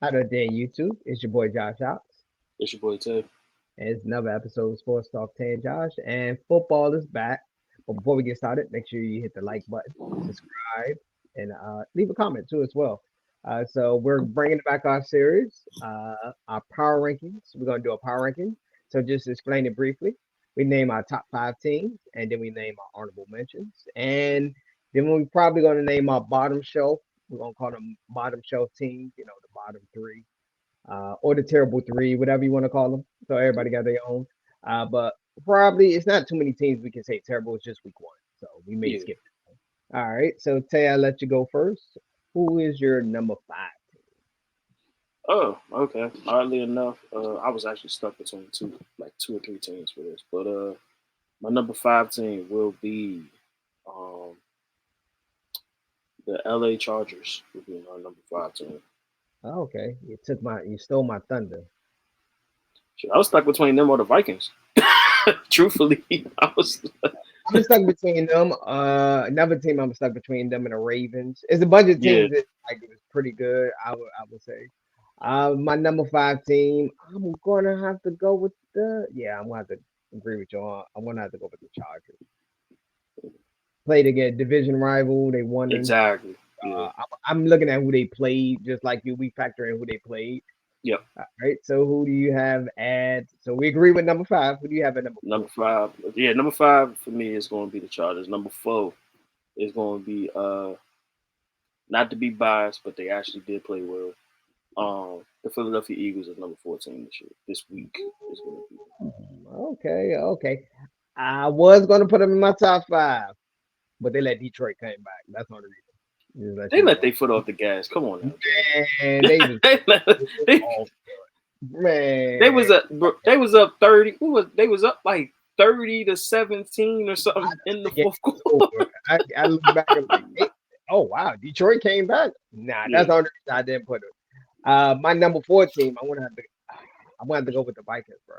Out of day YouTube, it's your boy Josh Ox, It's your boy Tay. and it's another episode of Sports Talk Tay and Josh, and football is back. But before we get started, make sure you hit the like button, subscribe, and leave a comment too as well. So we're bringing back our series, our power rankings. We're gonna do a power ranking. So just explain it briefly. We name our top five teams, and then we name our honorable mentions, and then we're probably gonna name our bottom shelf. We're gonna call them bottom shelf teams. The bottom three or the terrible three, whatever you want to call them. So everybody got their own. But probably it's not too many teams we can say terrible. It's just week one, so we may Yeah. skip it. All right. So Tay, I'll let you go first. Who is your number five? Oh, okay. Oddly enough, I was actually stuck between two or three teams for this, but my number five team will be um the LA Chargers. Will be my number five team. Oh, okay, you stole my thunder. Shit, I was stuck between them or the Vikings. Truthfully, I was. I'm stuck between them. Another team I'm stuck between them and the Ravens. It's a bunch of Yeah. teams that like it was pretty good. I would say. My number five team. I'm gonna have to go with the. Yeah, I'm gonna have to agree with you on. I'm gonna have to go with the Chargers. Played against division rival. They won. Exactly. Yeah. I'm looking at who they played, just like you. We factor in who they played. Yep. All right. So who do you have at? So we agree with number five. Who do you have at number Number four? five. Yeah. Number five for me is going to be the Chargers. Number four is going to be not to be biased, but they actually did play well. The Philadelphia Eagles is number 14 this year. This week is going to be. Okay. Okay. I was gonna put them in my top five, but they let Detroit come back. That's not the reason. Just let They you let know. their foot off the gas. Come on now, Man, Jay. they was they, let, they all they man. was up. They was up 30. Who was they was up like 30-17 or something in the The game fourth quarter. was over. I look back and like, oh wow, Detroit came back. Nah, Yeah. that's the only reason I didn't put it. My number four team, I'm gonna have to go with the Vikings, bro.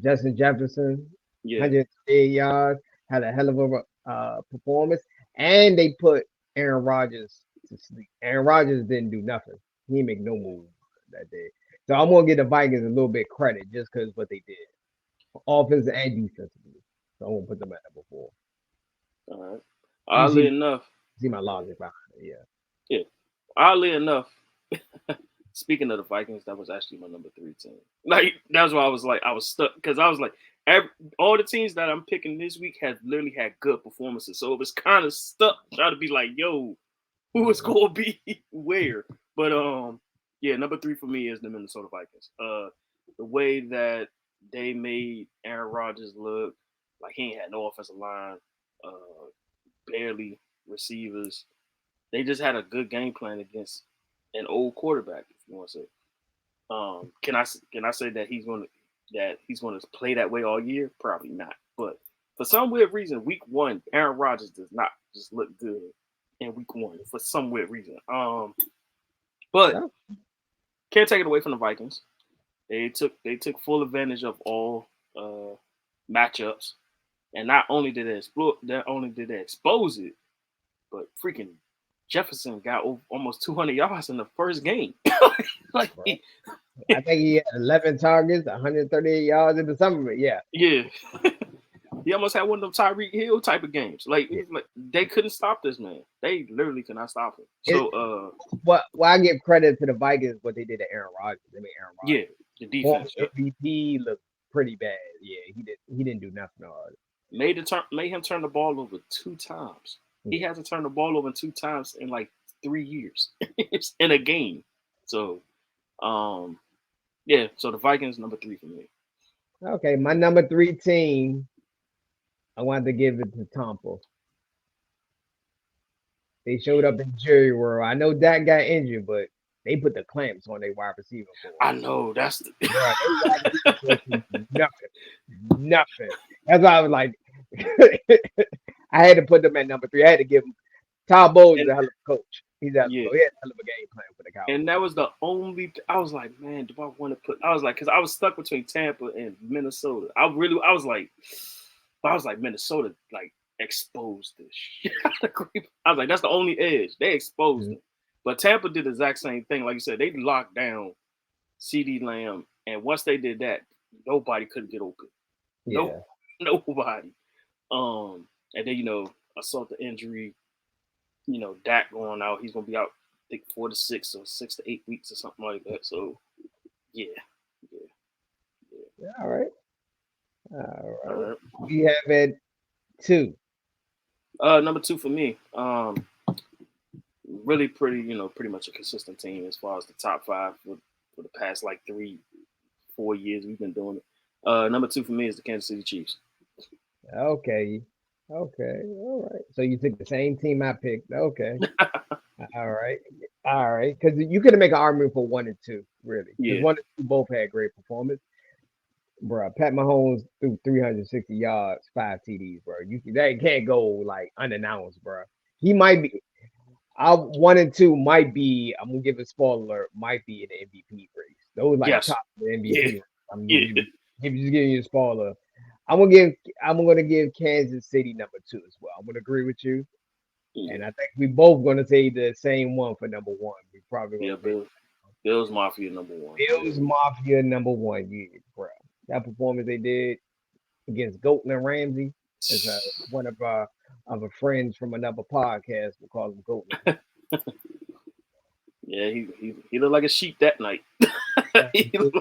Justin Jefferson, Yeah. 108 yards, had a hell of a performance, and they put Aaron Rodgers to sleep. Aaron Rodgers didn't do nothing. He didn't make no move that day. So I'm gonna give the Vikings a little bit credit just because what they did, offense and defensively. So I'm gonna put them at number four. All right. You Oddly enough, see my uh, logic behind it, yeah. yeah. Oddly enough, speaking of the Vikings, that was actually my number three team. Like that's why I was like I was stuck because I was like all the teams that I'm picking this week have literally had good performances, so it was kind of stuck trying to be like, yo, who is Mhm. going to be where? But yeah, number three for me is the Minnesota Vikings. The way that they made Aaron Rodgers look like he ain't had no offensive line, uh, barely receivers. They just had a good game plan against an old quarterback, if you want to say. Can I say that he's going to play that way all year? Probably not. But for some weird reason, week one, Aaron Rodgers does not just look good in week one for some weird reason. But Yeah. can't take it away from the Vikings. They took full advantage of all uh, matchups, and not only did they expose it, but freaking Jefferson got almost 200 yards in the first game. like, Bro. I think he had 11 targets, 138 yards into some of it. Yeah, yeah, he almost had one of them Tyreek Hill type of games. Like, it yeah. was like they couldn't stop this man. They literally could not stop him. It, So, what I give credit to the Vikings, what they did to Aaron Rodgers. I mean, Aaron yeah, Rodgers, the former defense, yep. MVP, looked pretty bad. Yeah, he didn't do nothing hard. Made him turn the ball over two times. He Yeah. hasn't turned the ball over two times in like 3 years in a game. So, um, yeah. So the Vikings number three for me. Okay, my number three team, I wanted to give it to Tampa. They showed up in Jerry World. I know Dak got injured, but they put the clamps on their wide receiver core. I know that's the Bro, they wide receiver core can do nothing. Nothing. That's why I was like, I had to put them at number three. I had to give them. Todd Bowles is and a hell of a coach. He's a hell of a yeah, coach. He had a hell of a game plan for the and Cowboys. that was the only. I was like, man, do I want to put? I was like, because I was stuck between Tampa and Minnesota. I was like Minnesota, like exposed this shit. I was like, that's the only edge they exposed Mhm. them. But Tampa did the exact same thing. Like you said, they locked down CD Lamb, and once they did that, nobody could get open. No, Yeah. nobody. And then assault the injury. Dak going out. He's gonna be out. I think 4 to 6 or 6 to 8 weeks or something like that. So yeah, All right. All All right. right. We have it 2. Number 2 for me. Really pretty much a consistent team as far as the top 5 for the past like 3-4 years we've been doing it. Number 2 for me is the Kansas City Chiefs. Okay. Okay. All right. So you took the same team I picked. Okay. All right. All right. Because you could make an argument for 1 and 2, really. Because Yeah. 1 and 2 both had great performance. Bro, Pat Mahomes threw 360 yards, 5 TDs, bro. That can't go like unannounced, bro. He might be. 1 and 2 might be. I'm gonna give a spoiler alert. Might be in the MVP race. Those like Yes. top of the MVP. Yeah. Race. I'm Yeah. just giving you a spoiler. I'm gonna give Kansas City number 2 as well. I'm gonna agree with you, and I think we both gonna say the same one for number 1. We probably Yeah. gonna Bills Mafia number 1. Bills Mafia number 1. Yeah, bro. That performance they did against Goatman and Ramsey is one of our friends from another podcast. We call him Goatman. Yeah, he looked like a sheep that night. It was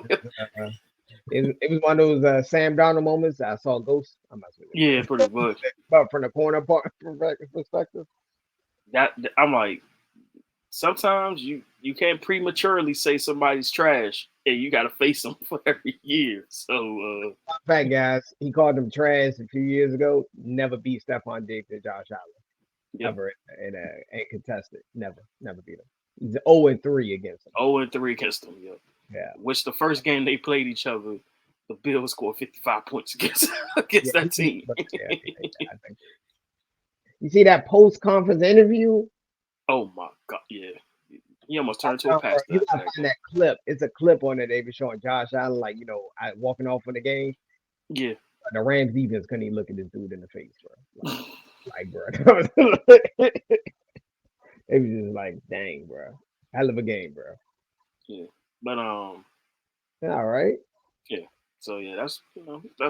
one of those Sam Darnold moments. I saw ghosts. I'm not saying Yeah, pretty much. but from the corner perspective. That I'm like, sometimes you can't prematurely say somebody's trash, and you got to face them for every year. So, fact, guys, he called them trash a few years ago. Never beat Stephon Diggs and Josh Allen. yep. Ever and contested. Never beat him. He's 0-3 against him. 0-3 against them. Yep. Yeah. Which the first game they played each other, the Bills scored 55 points against that team. I think. You see that post-conference interview? Oh my God! Yeah, he almost turned to a pastor. You gotta find that clip. It's a clip on it. They were showing Josh Allen walking off in the game. Yeah. The Rams defense couldn't even look at this dude in the face, bro. Bro. It was just like, dang, bro. Hell of a game, bro. Yeah. But all right. Yeah. So yeah, that's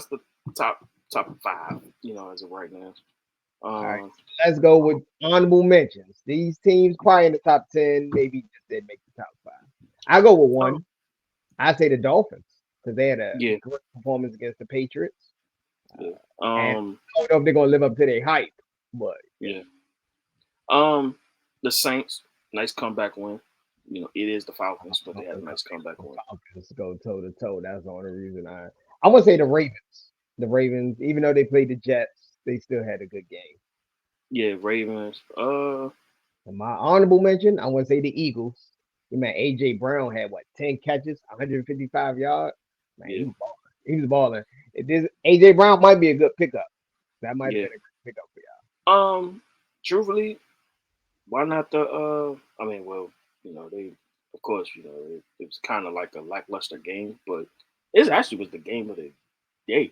the top 5, as of right now. All right. Let's go with honorable mentions. These teams probably in the top 10, maybe just didn't make the top 5. I'll go with 1. I say the Dolphins because they had a great performance against the Patriots. Yeah. And I don't know if they're gonna live up to their hype, but yeah. The Saints, nice comeback win. It is the Falcons, but they had a nice comeback win. Falcons go toe to toe. That's the only reason I'm gonna say the Ravens. The Ravens, even though they played the Jets, they still had a good game. Yeah, Ravens. And my honorable mention, I want to say the Eagles. Man, AJ Brown had 10 catches, 155 yards. Man, he was balling. AJ Brown might be a good pickup. That might be a good pickup for y'all. Truthfully, why not the? They, of course, it was kind of like a lackluster game, but it actually was the game of the day.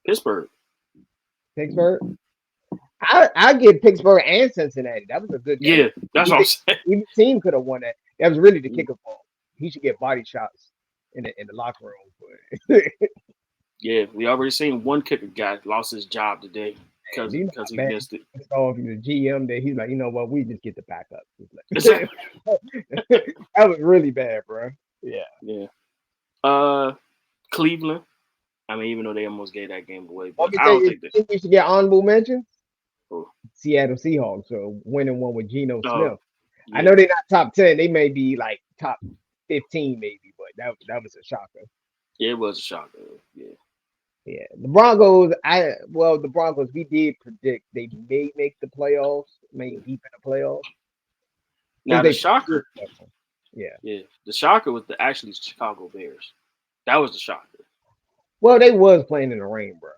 Pittsburgh. I give Pittsburgh and Cincinnati. That was a good game. Yeah, that's what I'm saying. Even team could have won that. That was really the kicker ball. He should get body shots in the locker room. Yeah, we already seen one kicker guy lost his job today because he missed it. So if the GM there, he's like, you know what, we just get the backup. Like, that was really bad, bro. Yeah. Yeah. Cleveland. I mean, even though they almost gave that game away, but I don't think we should get honorable mentions. Oh. Seattle Seahawks, so winning one with Geno Smith. Yeah. I know they're not top 10. They may be like top 15, maybe, but that was a shocker. Yeah, it was a shocker. Yeah. Yeah. The Broncos, we did predict they may make the playoffs, may deep in the playoffs. Now the shocker. Yeah. Yeah. The shocker was actually Chicago Bears. That was the shocker. Well, they was playing in the rain, bro.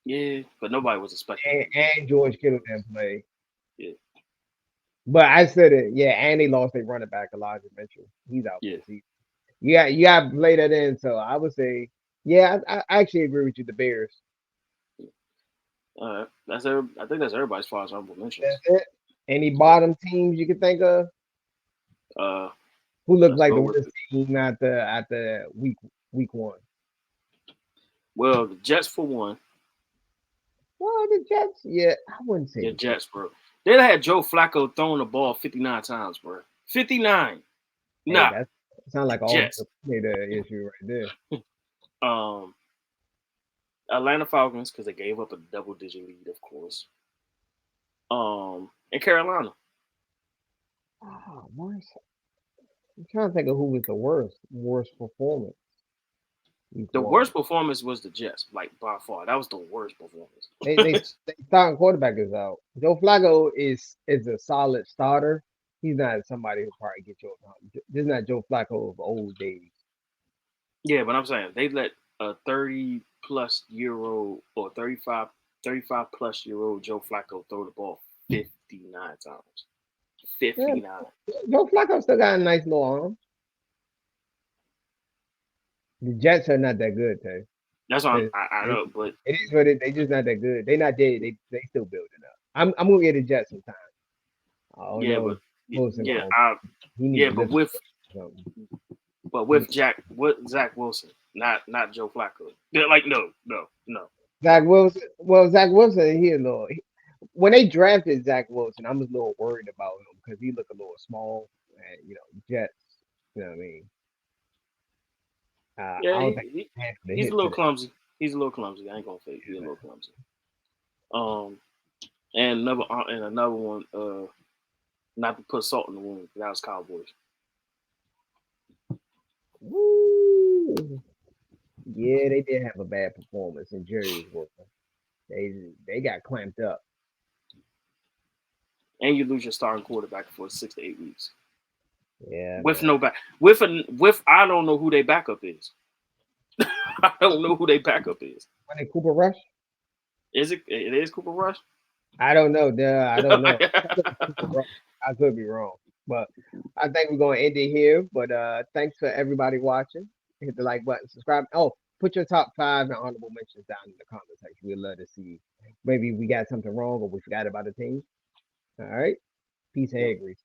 Yeah, but nobody was expecting. And George Kittle didn't play. Yeah. But I said it, and they lost their running back, Elijah Mitchell. He's out. Yeah. You got to play that in. So I would say, I actually agree with you, the Bears. I think that's everybody's far as honorable mentions. That's it. Any bottom teams you can think of? Uh, Who looked let's like go the with worst it. team at the week one? Well, the Jets for one. Well, the Jets. Yeah, I wouldn't say The the Jets. Jets, bro. They had Joe Flacco throwing the ball 59 times, bro. 59. Hey, Nah, that sounds the like an Jets. offensive coordinator issue right there. Um, Atlanta Falcons because they gave up a double-digit lead, of course. And Carolina. Oh, worst. I'm trying to think of who was the worst performance week The one. worst performance was the Jets, like by far. That was the worst performance. They starting quarterback is out. Joe Flacco is a solid starter. He's not somebody who probably get you. This is not Joe Flacco of old days. Yeah, but I'm saying they let a 30 plus year old or 35 plus year old Joe Flacco throw the ball 59 times. Yeah, 59. Joe Flacco still got a nice little arm. The Jets are not that good, Tay. That's what They, I know, but it is what they just not that good. They not dead. They still building up. I'm gonna get the Jets sometime. I don't yeah, know but if Wilson yeah, gonna he need yeah, to lift something. with Zach Wilson, not Joe Flacco. They're like no. Zach Wilson. Well, Zach Wilson, he a little. When they drafted Zach Wilson, I was a little worried about him because he looked a little small, and Jets. You know what I mean? I Yeah, don't think he he had the he's a hit little today. clumsy. He's a little clumsy. I ain't gonna fake. He's a little clumsy. Um, and another one. Not to put salt in the wound. That was Cowboys. Woo! Yeah, they did have a bad performance in Jerry's work. They got clamped up. And you lose your starting quarterback for 6 to 8 weeks Yeah, with man. no back. With I don't know who their backup is. I don't know who their backup is. When they Cooper Rush? Is it? It is Cooper Rush. I don't know. Duh, I don't know. I thought it was Cooper Rush. I could be wrong, but I think we're gonna end it here. But thanks for everybody watching. Hit the like button, subscribe. Oh, put your top five and honorable mentions down in the comment section. We'd love to see. Maybe we got something wrong or we forgot about a team. All right. Peace and Yep. hair grease.